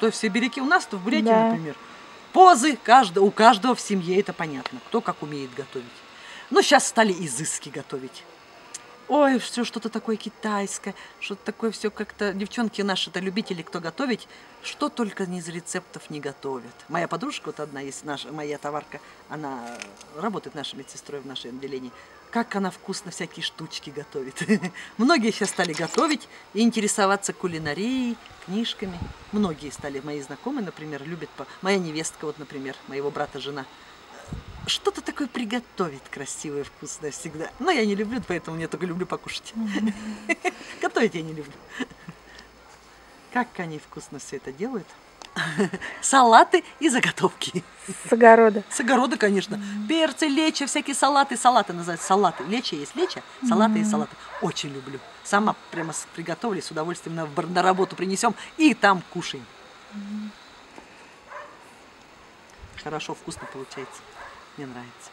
что в сибиряке, у нас-то в Бурятии, Да. например, позы у каждого в семье, это понятно, кто как умеет готовить. Но сейчас стали изыски готовить. Ой, все что-то такое китайское, что-то такое все как-то... Девчонки наши-то любители, кто готовить, что только из рецептов не готовят. Моя подружка, вот одна есть, моя товарка, она работает нашей медсестрой в нашем отделении. Как она вкусно всякие штучки готовит. Многие сейчас стали готовить и интересоваться кулинарией, книжками. Многие стали, мои знакомые, например, любят... Моя невестка, вот, например, моего брата жена, что-то такое приготовит красивое, вкусное всегда. Но я не люблю, поэтому я только люблю покушать. Готовить я не люблю. Как они вкусно все это делают. Салаты и заготовки. С огорода. С огорода, конечно. Перцы, лечо, всякие салаты. Салаты называются. Салаты. Лечо есть лечо, салаты и салаты. Очень люблю. Сама прямо приготовили, с удовольствием на работу принесем и там кушаем. Хорошо, вкусно получается. Мне нравится.